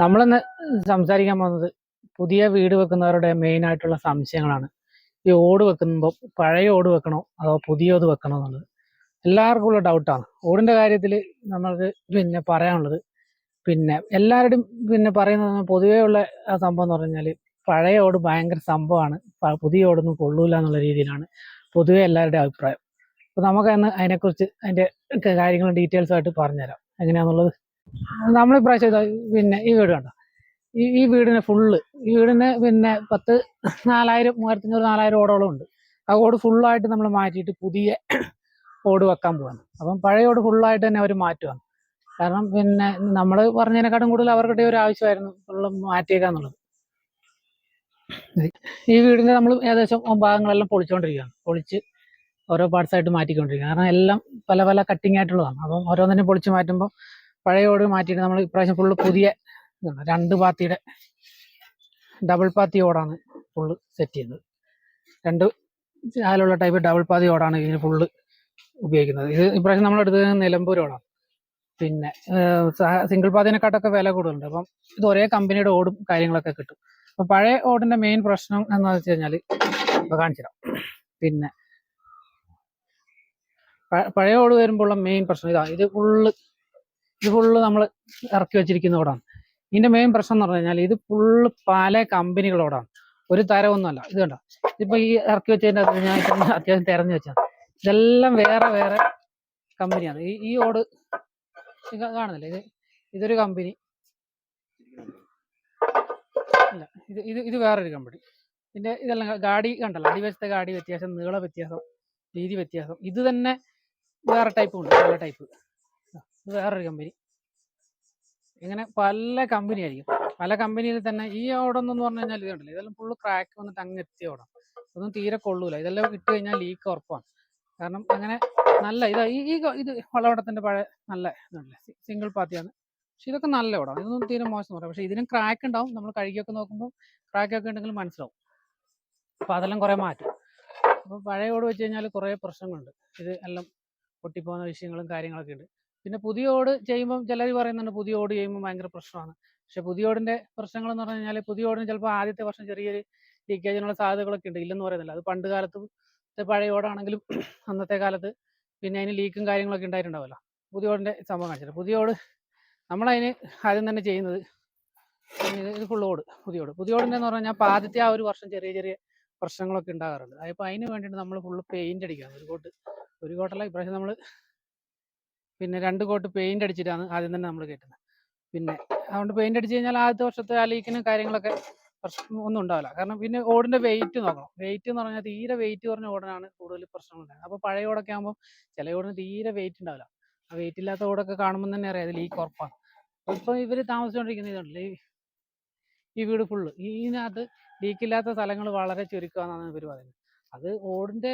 നമ്മളിന്ന് സംസാരിക്കാൻ പോകുന്നത് പുതിയ വീട് വെക്കുന്നവരുടെ മെയിൻ ആയിട്ടുള്ള സംശയങ്ങളാണ്. ഈ ഓട് വെക്കുമ്പോൾ പഴയ ഓട് വെക്കണോ അതോ പുതിയത് വെക്കണോ എന്നുള്ളത് എല്ലാവർക്കും ഉള്ള ഡൗട്ടാണ്. ഓടിന്റെ കാര്യത്തിൽ നമ്മൾക്ക് പറയാനുള്ളത്, എല്ലാവരുടെയും പറയുന്നത് പൊതുവേ ഉള്ള സംഭവം എന്ന് പറഞ്ഞാൽ പഴയ ഓട് ഭയങ്കര സംഭവമാണ്, പുതിയ ഓടൊന്നും കൊള്ളൂല എന്നുള്ള രീതിയിലാണ് പൊതുവേ എല്ലാവരുടെയും അഭിപ്രായം. അപ്പൊ നമുക്ക് അതിനെക്കുറിച്ച് അതിന്റെ കാര്യങ്ങളും ഡീറ്റെയിൽസ് ആയിട്ട് പറഞ്ഞുതരാം എങ്ങനെയാന്നുള്ളത്. നമ്മൾ ഇപ്രാവശ്യം ഈ വീട് കണ്ടോ, ഈ വീടിന് ഫുള്ള്, ഈ വീടിന് 4000 ഓടോളം ഉണ്ട്. ആ ഓട് ഫുള്ളായിട്ട് നമ്മൾ മാറ്റിയിട്ട് പുതിയ ഓട് വെക്കാൻ പോവാണ്. അപ്പം പഴയ ഓട് ഫുള്ളായിട്ട് തന്നെ അവർ മാറ്റുകയാണ്. കാരണം നമ്മൾ പറഞ്ഞതിനെക്കാട്ടും കൂടുതൽ അവർക്കിടെ ഒരു ആവശ്യമായിരുന്നു ഫുള്ള് മാറ്റിയേക്കാന്നുള്ളത്. ഈ വീടിന്റെ നമ്മൾ ഏകദേശം ഭാഗങ്ങളെല്ലാം പൊളിച്ച് ഓരോ പാർട്സ് ആയിട്ട് മാറ്റിക്കൊണ്ടിരിക്കുക. കാരണം എല്ലാം പല പല കട്ടിങ് ആയിട്ടുള്ളതാണ്. അപ്പം ഓരോന്നിനും പൊളിച്ച് മാറ്റുമ്പോൾ പഴയ ഓട് മാറ്റിയിട്ട് നമ്മൾ ഇപ്രാവശ്യം ഫുള്ള് പുതിയ 2 പാത്തിയുടെ ഡബിൾ പാത്തി ഓടാണ് ഫുള്ള് സെറ്റ് ചെയ്യുന്നത്. 2 ചാലുള്ള ടൈപ്പ് ഡബിൾ പാത്തി ഓടാണ് ഇതിന് ഫുള്ള് ഉപയോഗിക്കുന്നത്. ഇത് ഇപ്രാവശ്യം നമ്മൾ എടുത്തത് നിലമ്പൂർ ഓടാണ്. സിംഗിൾ പാത്തിനെക്കാട്ടൊക്കെ വില കൂടുതലുണ്ട്. അപ്പം ഇത് ഒരേ കമ്പനിയുടെ ഓടും കാര്യങ്ങളൊക്കെ കിട്ടും. അപ്പൊ പഴയ ഓടിന്റെ മെയിൻ പ്രശ്നം എന്ന് വെച്ച് കഴിഞ്ഞാൽ കാണിച്ചു തരാം. പഴയ ഓട് വരുമ്പോഴുള്ള മെയിൻ പ്രശ്നം ഇത് ഫുള്ള് നമ്മൾ ഇറക്കി വെച്ചിരിക്കുന്ന ഓടാണ്. ഇതിന്റെ മെയിൻ പ്രശ്നം എന്ന് പറഞ്ഞു കഴിഞ്ഞാൽ ഇത് ഫുള്ള് പല കമ്പനികളോടാണ്, ഒരു തരമൊന്നുമല്ല. ഇത് കണ്ടോ, ഇപ്പൊ ഈ ഇറക്കി വെച്ചതിന്റെ ഞാൻ അത്യാവശ്യം തെരഞ്ഞു വെച്ചാൽ ഇതെല്ലാം വേറെ വേറെ കമ്പനിയാണ്. ഈ ഓട് കാണുന്നില്ല, ഇതൊരു കമ്പനി, അല്ല ഇത് വേറൊരു കമ്പനി. ഇതെല്ലാം ഗാഡി കണ്ടല്ലോ, അടിവശത്തെ ഗാഡി വ്യത്യാസം, നീള വ്യത്യാസം, രീതി വ്യത്യാസം. ഇത് തന്നെ വേറെ ടൈപ്പും ഉണ്ട്, പല ടൈപ്പ്. ഇത് വേറൊരു കമ്പനി. ഇങ്ങനെ പല കമ്പനി ആയിരിക്കും. പല കമ്പനിയിൽ തന്നെ ഈ ഓടൊന്നെന്ന് പറഞ്ഞു കഴിഞ്ഞാൽ ഇത് കണ്ടില്ല, ഇതെല്ലാം ഫുള്ള് ക്രാക്ക് വന്നിട്ട് അങ്ങ് എത്തിയ ഓടാണ്. ഒന്നും തീരെ കൊള്ളൂല. ഇതെല്ലാം ഇട്ട് കഴിഞ്ഞാൽ ലീക്ക് ഉറപ്പാണ്. കാരണം അങ്ങനെ നല്ല ഇത് വളവടത്തിന്റെ പഴയ നല്ല ഇതുണ്ടല്ലേ, സിംഗിൾ പാത്തിയാണ്. പക്ഷെ ഇതൊക്കെ നല്ല ഓടാണ്, ഇതൊന്നും തീരെ മോശം പറയാം. പക്ഷെ ഇതിനും ക്രാക്ക് ഉണ്ടാവും. നമ്മൾ കഴുകിയൊക്കെ നോക്കുമ്പോൾ ക്രാക്കൊക്കെ ഉണ്ടെങ്കിൽ മനസ്സിലാവും. അപ്പൊ അതെല്ലാം കുറെ മാറ്റും. അപ്പൊ പഴയ ഓട് വെച്ച് കഴിഞ്ഞാൽ കുറെ പ്രശ്നങ്ങളുണ്ട്. ഇത് എല്ലാം പൊട്ടിപ്പോകുന്ന വിഷയങ്ങളും കാര്യങ്ങളൊക്കെ ഉണ്ട്. പിന്നെ പുതിയ ഓട് ചെയ്യുമ്പോൾ ചിലർ പറയുന്നുണ്ട് പുതിയ ഓട് ചെയ്യുമ്പോൾ ഭയങ്കര പ്രശ്നമാണ്. പക്ഷെ പുതിയ ഓടിന്റെ പ്രശ്നങ്ങൾ എന്ന് പറഞ്ഞു കഴിഞ്ഞാൽ പുതിയ ഓടിന് ചിലപ്പോൾ ആദ്യത്തെ വർഷം ചെറിയൊരു ലീക്കേജിനുള്ള സാധ്യതകളൊക്കെ ഉണ്ട്, ഇല്ലെന്ന് പറയുന്നില്ല. അത് പണ്ട് കാലത്ത് പഴയ ഓടാണെങ്കിലും അന്നത്തെ കാലത്ത് അതിന് ലീക്കും കാര്യങ്ങളൊക്കെ ഉണ്ടായിട്ടുണ്ടാവല്ലോ. പുതിയ ഓടിന്റെ സംഭവം കാണിച്ചില്ല. പുതിയ ഓട് നമ്മളതിന് ആദ്യം തന്നെ ചെയ്യുന്നത്, ഇത് ഫുൾ ഓട് പുതിയ ഓടിന്റെ എന്ന് പറഞ്ഞാൽ ആദ്യത്തെ ആ ഒരു വർഷം ചെറിയ ചെറിയ പ്രശ്നങ്ങളൊക്കെ ഉണ്ടാകാറുണ്ട്. അപ്പോൾ അതിന് വേണ്ടിയിട്ട് നമ്മൾ ഫുള്ള് പെയിന്റ് അടിക്കുകയാണ്. ഒരു കോട്ടല്ല, ഇപ്രാവശ്യം നമ്മൾ 2 കോട്ട് പെയിന്റ് അടിച്ചിട്ടാണ് ആദ്യം തന്നെ നമ്മൾ കയറ്റുന്നത്. അതുകൊണ്ട് പെയിന്റ് അടിച്ചു കഴിഞ്ഞാൽ ആദ്യത്തെ വർഷത്തെ ആ ലീക്കിനും കാര്യങ്ങളൊക്കെ ഒന്നും ഉണ്ടാവില്ല. കാരണം ഓടിന്റെ വെയിറ്റ് നോക്കണം. വെയിറ്റ് എന്ന് പറഞ്ഞാൽ തീരെ വെയിറ്റ് കുറഞ്ഞ ഓടിനാണ് കൂടുതൽ പ്രശ്നങ്ങളുണ്ടായത്. അപ്പോൾ പഴയ ഓടൊക്കെ ആകുമ്പോൾ ചില ഓടിന് തീരെ വെയിറ്റ് ഉണ്ടാവില്ല. ആ വെയിറ്റ് ഇല്ലാത്ത ഓടൊക്കെ കാണുമ്പോൾ തന്നെ അറിയാം അത് ലീക്ക് ഉറപ്പാണ്. ഇപ്പൊ ഇവര് താമസിച്ചുകൊണ്ടിരിക്കുന്ന ഇതുണ്ടല്ലേ, ഈ വീട് ഫുള്ള് ഇതിനകത്ത് ലീക്കില്ലാത്ത സ്ഥലങ്ങൾ വളരെ ചുരുക്കുക എന്നാണ് ഇവർ പറയുന്നത്. അത് ഓടിന്റെ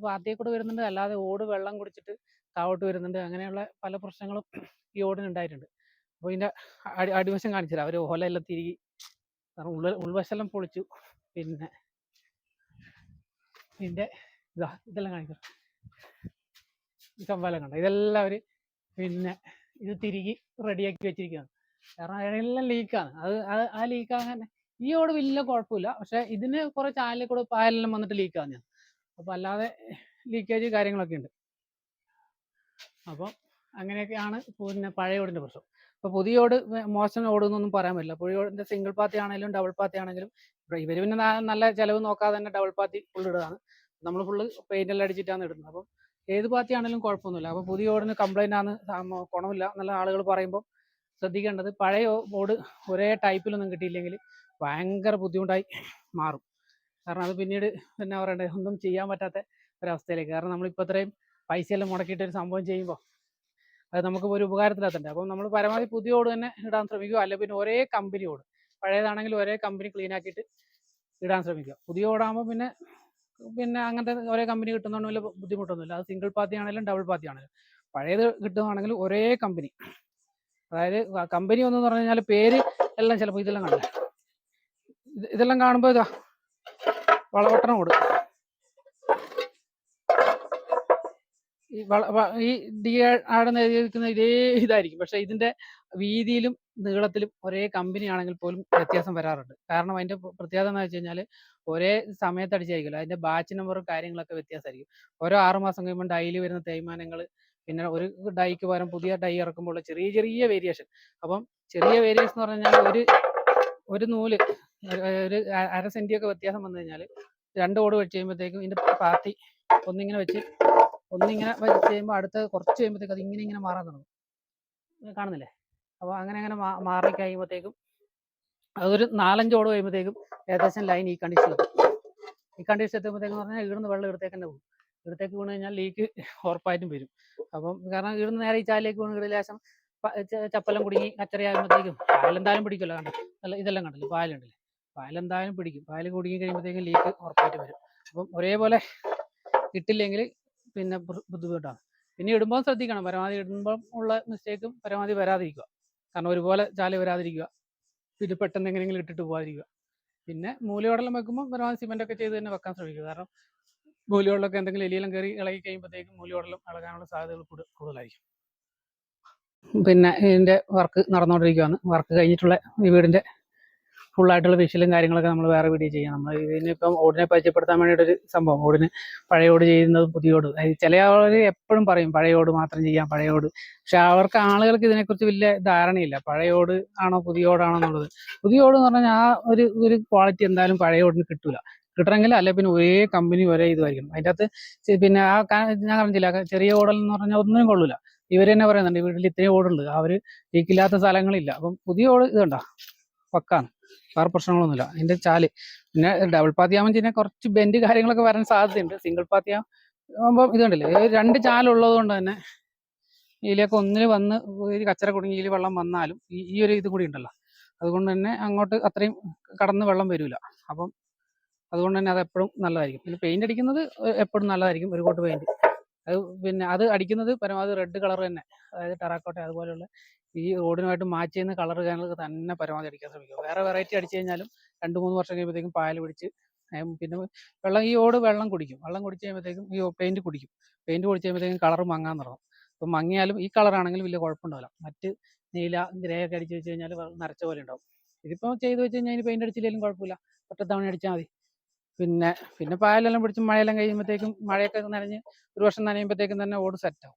പാത്തിയെ കൂടെ വരുന്നുണ്ട്, അല്ലാതെ ഓട് വെള്ളം കുടിച്ചിട്ട് താവോട്ട് വരുന്നുണ്ട്. അങ്ങനെയുള്ള പല പ്രശ്നങ്ങളും ഈ ഓടിന് ഉണ്ടായിട്ടുണ്ട്. അപ്പോൾ ഇതിന്റെ അടിവശം കാണിച്ചില്ല, അവർ ഓലയെല്ലാം തിരികെ, കാരണം ഉൾവശമെല്ലാം പൊളിച്ചു. ഇതിന്റെ ഇതെല്ലാം കാണിക്കാം, ഈ സംഭവം കണ്ട, ഇതെല്ലാം അവര് ഇത് തിരികെ റെഡിയാക്കി വെച്ചിരിക്കുകയാണ്. കാരണം അതിനെല്ലാം ലീക്കാണ്. ആ ലീക്കാകാൻ ഈ ഓട് വലിയ കുഴപ്പമില്ല. പക്ഷെ ഇതിന് കുറെ ചാനലിൽ കൂടെ പായലെല്ലാം വന്നിട്ട് ലീക്കാണ്. അപ്പൊ അല്ലാതെ ലീക്കേജ് കാര്യങ്ങളൊക്കെ ഉണ്ട്. അപ്പം അങ്ങനെയൊക്കെയാണ് പഴയ ഓടിന്റെ പ്രശ്നം. അപ്പൊ പുതിയ ഓട് മോശം ഓടുന്നൊന്നും പറയാൻ പറ്റില്ല. പുതിയ ഓടിന്റെ സിംഗിൾ പാത്തി ആണെങ്കിലും ഡബിൾ പാത്തി ആണെങ്കിലും ഇവര് നല്ല ചിലവ് നോക്കാതെ തന്നെ ഡബിൾ പാത്തി ഫുള്ളിടുകയാണ്. നമ്മൾ ഫുള്ള് പെയിന്റ് എല്ലാം അടിച്ചിട്ടാണ് ഇടുന്നത്. അപ്പം ഏത് പാത്തി ആണെങ്കിലും കുഴപ്പമൊന്നുമില്ല. അപ്പൊ പുതിയ ഓടിന് കംപ്ലൈന്റ് ആണ്, ഗുണമില്ല നല്ല ആളുകൾ പറയുമ്പോൾ ശ്രദ്ധിക്കേണ്ടത്, പഴയ ഓട് ഒരേ ടൈപ്പിലൊന്നും കിട്ടിയില്ലെങ്കിൽ ഭയങ്കര ബുദ്ധിമുട്ടായി മാറും. കാരണം അത് പിന്നീട് എന്നാ പറയണ്ടേ, ഒന്നും ചെയ്യാൻ പറ്റാത്ത ഒരവസ്ഥയിലേക്ക്. കാരണം നമ്മളിപ്പോൾ ഇത്രയും പൈസയെല്ലാം മുടക്കിയിട്ട് ഒരു സംഭവം ചെയ്യുമ്പോൾ അത് നമുക്ക് ഒരു ഉപകാരത്തിലെത്തണ്ടേ. അപ്പം നമ്മൾ പരമാവധി പുതിയ ഓട് തന്നെ ഇടാൻ ശ്രമിക്കുക. അല്ലെ പിന്നെ ഒരേ കമ്പനി ഓട്, പഴയതാണെങ്കിൽ ഒരേ കമ്പനി ക്ലീൻ ആക്കിയിട്ട് ഇടാൻ ശ്രമിക്കുക. പുതിയ ഓടാകുമ്പോൾ അങ്ങനത്തെ ഒരേ കമ്പനി കിട്ടുന്നതുകൊണ്ട് വലിയ ബുദ്ധിമുട്ടൊന്നുമില്ല. അത് സിംഗിൾ പാത്തി ആണെങ്കിലും ഡബിൾ പാത്തി ആണെങ്കിലും പഴയത് കിട്ടുകയാണെങ്കിൽ ഒരേ കമ്പനി, അതായത് കമ്പനി ഒന്നും പറഞ്ഞു കഴിഞ്ഞാൽ പേര് എല്ലാം ചിലപ്പോൾ ഇതെല്ലാം കണ്ടില്ല, ഇതെല്ലാം കാണുമ്പോൾ ഇതാ വളവട്ടണം ഓട്, ഈ ഡി ആടെന്ന് എഴുതിയിരിക്കുന്ന ഇതേ ഇതായിരിക്കും. പക്ഷെ ഇതിന്റെ വീതിയിലും നീളത്തിലും ഒരേ കമ്പനി ആണെങ്കിൽ പോലും വ്യത്യാസം വരാറുണ്ട്. കാരണം അതിൻ്റെ പ്രത്യേകത എന്ന് വെച്ച് കഴിഞ്ഞാൽ ഒരേ സമയത്ത് അടിച്ചായിരിക്കില്ല, അതിൻ്റെ ബാച്ച് നമ്പറും കാര്യങ്ങളൊക്കെ വ്യത്യാസമായിരിക്കും. ഓരോ 6 മാസം കഴിയുമ്പോൾ ഡൈയിൽ വരുന്ന തേയ്മാനങ്ങൾ, പിന്നെ ഒരു ഡൈക്ക് പകരം പുതിയ ഡൈ ഇറക്കുമ്പോൾ ചെറിയ ചെറിയ വേരിയേഷൻ. അപ്പം ചെറിയ വേരിയേഷൻ എന്ന് പറഞ്ഞാൽ ഒരു നൂല് ഒരു 1/2 സെന്റിയൊക്കെ വ്യത്യാസം വന്നു കഴിഞ്ഞാൽ 2 ഓട് വെച്ച് കഴിയുമ്പോഴത്തേക്കും ഇതിൻ്റെ പാത്തി ഒന്നിങ്ങനെ വെച്ച് കഴിയുമ്പോൾ അടുത്ത കുറച്ച് കഴിയുമ്പോഴത്തേക്കും അത് ഇങ്ങനെ മാറാൻ തുടങ്ങും. കാണുന്നില്ലേ? അപ്പോൾ അങ്ങനെ മാറി കഴിയുമ്പോഴത്തേക്കും അതൊരു 4-5 ഓട് കഴിയുമ്പോഴത്തേക്കും ഏകദേശം ലൈൻ ഈ കണ്ടീഷനിലെത്തും. ഈ കണ്ടീഷൻ എത്തുമ്പോഴത്തേക്കെന്ന് പറഞ്ഞാൽ ഇവിടുന്ന് വെള്ളം ഇടത്തേക്ക് തന്നെ പോകും. ഇടത്തേക്ക് വീണ് കഴിഞ്ഞാൽ ലീക്ക് ഉറപ്പായിട്ടും വരും. അപ്പം കാരണം ഇവിടുന്ന് നേരെ ഈ ചാലിലേക്ക് വീണ് ലേശം ചപ്പെല്ലാം കുടുങ്ങി കച്ചറയാകുമ്പോഴത്തേക്കും പായലെന്തായാലും പിടിക്കുമല്ലോ. അല്ല ഇതെല്ലാം കണ്ടല്ലോ, പായലുണ്ടല്ലേ, പായലെന്തായാലും പിടിക്കും. പായൽ കുടുങ്ങി കഴിയുമ്പോഴത്തേക്കും ലീക്ക് ഉറപ്പായിട്ട് വരും. അപ്പം ഒരേപോലെ ഇട്ടില്ലെങ്കിൽ പിന്നെ ബുദ്ധിമുട്ടാണ്. പിന്നെ ഇടുമ്പോൾ ശ്രദ്ധിക്കണം, പരമാവധി ഇടുമ്പം ഉള്ള മിസ്റ്റേക്കും പരമാവധി വരാതിരിക്കുക. കാരണം ഒരുപോലെ ചാല് വരാതിരിക്കുക, ഇത് പെട്ടെന്ന് എങ്ങനെയെങ്കിലും ഇട്ടിട്ട് പോകാതിരിക്കുക. പിന്നെ മൂലയോടെല്ലാം വെക്കുമ്പോൾ പരമാവധി സിമെൻ്റൊക്കെ ചെയ്ത് തന്നെ വെക്കാൻ ശ്രമിക്കുക. കാരണം മൂലയോടിലൊക്കെ എന്തെങ്കിലും എലിയെല്ലാം കയറി ഇളകി കഴിയുമ്പോഴത്തേക്കും മൂലയോടെല്ലാം ഇളകാനുള്ള സാധ്യതകൾ കൂടുതലായിരിക്കും. പിന്നെ ഇതിൻ്റെ വർക്ക് നടന്നുകൊണ്ടിരിക്കുകയാണ്. വർക്ക് കഴിഞ്ഞിട്ടുള്ള ഈ വീടിൻ്റെ ഫുള്ളായിട്ടുള്ള വിഷ്വലും കാര്യങ്ങളൊക്കെ നമ്മൾ വേറെ വീഡിയോ ചെയ്യാം. നമ്മൾ ഇതിനിപ്പം ഓടിനെ പരിചയപ്പെടുത്താൻ വേണ്ടിയിട്ടൊരു സംഭവം, ഓടിന് പഴയ ഓട് ചെയ്യുന്നത് പുതിയ ഓട്. ചില ആളുകൾ എപ്പോഴും പറയും പഴയ ഓട് മാത്രം ചെയ്യാം, പഴയ ഓട്. പക്ഷെ ആളുകൾക്ക് ഇതിനെക്കുറിച്ച് വലിയ ധാരണയില്ല. പഴയ ഓട് ആണോ പുതിയ ഓടാണോ എന്നുള്ളത്. പുതിയ ഓട് എന്ന് പറഞ്ഞാൽ ആ ഒരു ക്വാളിറ്റി എന്തായാലും പഴയ ഓടിന് കിട്ടൂല. കിട്ടണമെങ്കിൽ അല്ലെ പിന്നെ ഒരേ കമ്പനി ഒരേ ഇതുമായിരിക്കണം. അതിൻ്റെ അകത്ത് പിന്നെ ഞാൻ പറഞ്ഞില്ല, ചെറിയ ഓടെന്ന് പറഞ്ഞാൽ ഒന്നിനും കൊള്ളൂല. ഇവർ തന്നെ പറയുന്നുണ്ട് വീട്ടിൽ ഇത്രയും ഓടുണ്ട്, അവർ ലീക്കില്ലാത്ത സ്ഥലങ്ങളില്ല. അപ്പം പുതിയ ഓട് ഇത് കണ്ടോ പക്കാണ്, വേറെ പ്രശ്നങ്ങളൊന്നുമില്ല. അതിൻ്റെ ചാല് പിന്നെ ഡബിൾ പാത്തിയാകുമ്പോൾ കുറച്ച് ബെൻഡ് കാര്യങ്ങളൊക്കെ വരാൻ സാധ്യതയുണ്ട്. സിംഗിൾ പാത്തിയാകുമ്പോൾ ഇത് കണ്ടില്ലേ, 2 ചാലുള്ളത് കൊണ്ട് തന്നെ ഇതിലേക്ക് ഒന്നിന് വന്ന് ഒരു കച്ചറ കുടുങ്ങി ഇതിൽ വെള്ളം വന്നാലും ഈ ഒരു ഇത് കൂടി ഉണ്ടല്ലോ, അതുകൊണ്ട് തന്നെ അങ്ങോട്ട് അത്രയും കടന്ന് വെള്ളം വരില്ല. അപ്പം അതുകൊണ്ട് തന്നെ അത് എപ്പോഴും നല്ലതായിരിക്കും. പിന്നെ പെയിന്റ് അടിക്കുന്നത് എപ്പോഴും നല്ലതായിരിക്കും, ഒരു കോട്ട് പെയിന്റ്. അത് പിന്നെ അത് അടിക്കുന്നത് പരമാവധി റെഡ് കളർ തന്നെ, അതായത് ടെറാക്കോട്ട അതുപോലെയുള്ള ഈ റോഡിനുമായിട്ട് മാച്ച് ചെയ്യുന്ന കളർ കാര്യങ്ങൾക്ക് തന്നെ പരമാവധി അടിക്കാൻ ശ്രമിക്കുക. വേറെ വെറൈറ്റി അടിച്ചു കഴിഞ്ഞാലും 2-3 വർഷം കഴിയുമ്പോഴത്തേക്കും പായൽ പിടിച്ച് പിന്നെ ഈ ഓട് വെള്ളം കുടിക്കും. വെള്ളം കുടിച്ച് കഴിയുമ്പോഴത്തേക്കും ഈ പെയിന്റ് കുടിക്കും. പെയിന്റ് കുടിച്ച് കഴിയുമ്പോഴത്തേക്കും കളർ മങ്ങാൻ തുടങ്ങും. അപ്പം മങ്ങിയാലും ഈ കളറാണെങ്കിലും വലിയ കുഴപ്പമുണ്ടാവില്ല. മറ്റ് നീല ഗ്രേ ഒക്കെ അടിച്ച് വെച്ച് കഴിഞ്ഞാൽ നരച്ച പോലെ ഉണ്ടാവും. ഇതിപ്പോൾ ചെയ്ത് വെച്ച് കഴിഞ്ഞാൽ പെയിന്റ് അടിച്ചില്ലെങ്കിലും കുഴപ്പമില്ല, ഒറ്റത്തവണ അടിച്ചാൽ മതി. പിന്നെ പായലെല്ലാം പിടിച്ച് മഴയെല്ലാം കഴിയുമ്പോഴത്തേക്കും, മഴയൊക്കെ നനഞ്ഞ് ഒരു വർഷം നനയുമ്പോഴത്തേക്കും തന്നെ ഓട് സെറ്റാവും.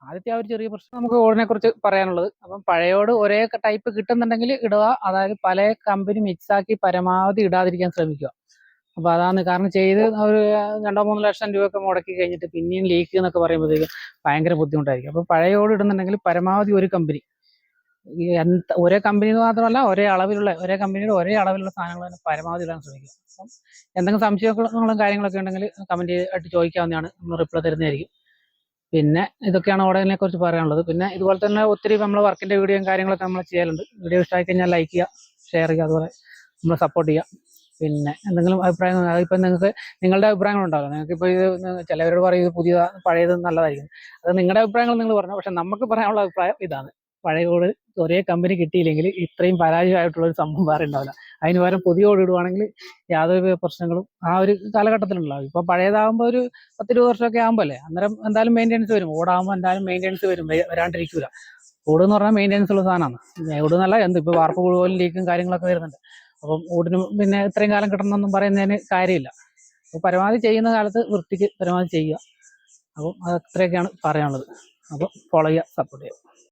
ആദ്യത്തെ ആ ഒരു ചെറിയ പ്രശ്നം നമുക്ക് ഓടിനെ കുറിച്ച് പറയാനുള്ളത്. അപ്പം പഴയോട് ഒരേ ടൈപ്പ് കിട്ടുന്നുണ്ടെങ്കിൽ ഇടുക, അതായത് പല കമ്പനി മിക്സാക്കി പരമാവധി ഇടാതിരിക്കാൻ ശ്രമിക്കുക. അപ്പോൾ അതാണ് കാരണം. ചെയ്ത് ഒരു 2-3 ലക്ഷം രൂപയൊക്കെ മുടക്കി കഴിഞ്ഞിട്ട് പിന്നെയും ലീക്ക് എന്നൊക്കെ പറയുമ്പോഴത്തേക്കും ഭയങ്കര ബുദ്ധിമുട്ടായിരിക്കും. അപ്പോൾ പഴയോട് ഇടുന്നുണ്ടെങ്കിൽ പരമാവധി ഒരു കമ്പനി, ഒരേ കമ്പനി മാത്രമല്ല ഒരേ കമ്പനിയുടെ ഒരേ അളവിലുള്ള സാധനങ്ങൾ തന്നെ പരമാവധി ഇടാൻ ശ്രമിക്കുക. അപ്പം എന്തെങ്കിലും സംശയങ്ങളും കാര്യങ്ങളൊക്കെ ഉണ്ടെങ്കിൽ കമന്റ് ആയിട്ട് ചോദിക്കാവുന്നതാണ്, നമ്മൾ റിപ്ലൈ തരുന്നതായിരിക്കും. പിന്നെ ഇതൊക്കെയാണ് ഓടനെ കുറിച്ച് പറയാനുള്ളത്. പിന്നെ ഇതുപോലെ തന്നെ ഒത്തിരി നമ്മൾ വർക്കിന്റെ വീഡിയോയും കാര്യങ്ങളൊക്കെ നമ്മൾ ചെയ്യലുണ്ട്. വീഡിയോ ഇഷ്ടമായി കഴിഞ്ഞാൽ ലൈക്ക് ചെയ്യുക, ഷെയർ ചെയ്യുക, അതുപോലെ നമ്മൾ സപ്പോർട്ട് ചെയ്യുക. പിന്നെ എന്തെങ്കിലും അഭിപ്രായം, അതിപ്പോൾ നിങ്ങളുടെ അഭിപ്രായങ്ങളുണ്ടാവില്ല. നിങ്ങൾക്കിപ്പോൾ ഇത് ചിലവരോട് പറയും ഇത് പഴയത് നല്ലതായിരിക്കും, അത് നിങ്ങളുടെ അഭിപ്രായങ്ങൾ നിങ്ങൾ പറഞ്ഞു. പക്ഷെ നമുക്ക് പറയാനുള്ള അഭിപ്രായം ഇതാണ്, പഴയ ഓട് ഒരേ കമ്പനി കിട്ടിയില്ലെങ്കിൽ ഇത്രയും പരാജയമായിട്ടുള്ള ഒരു സംഭവം വേറെ ഉണ്ടാവില്ല. അതിന് പകരം പുതിയ ഓട് ഇടുവാണെങ്കിൽ യാതൊരു പ്രശ്നങ്ങളും ആ ഒരു കാലഘട്ടത്തിലുണ്ടാവും. ഇപ്പോൾ പഴയതാകുമ്പോൾ ഒരു 10-20 വർഷമൊക്കെ ആകുമ്പോൾ അല്ലേ, അന്നേരം എന്തായാലും മെയിൻ്റെനൻസ് വരും. ഓടാകുമ്പോൾ എന്തായാലും മെയിൻ്റെനൻസ് വരാണ്ടിരിക്കില്ല. ഓട് എന്ന് പറഞ്ഞാൽ മെയിൻ്റെനൻസ് ഉള്ള സാധനമാണ്. ഓട് എന്നല്ല, ഇപ്പോൾ വാർപ്പ് പോലും ലീക്കും കാര്യങ്ങളൊക്കെ വരുന്നുണ്ട്. അപ്പം ഓടിന് പിന്നെ ഇത്രയും കാലം കിട്ടണമെന്നൊന്നും പറയുന്നതിന് കാര്യമില്ല. അപ്പോൾ പരമാവധി ചെയ്യുന്ന കാലത്ത് വൃത്തിക്ക് പരമാവധി ചെയ്യുക. അപ്പം അത്രയൊക്കെയാണ് പറയാനുള്ളത്. അപ്പോൾ ഫോളോ ചെയ്യുക, സപ്പോർട്ട് ചെയ്യുക.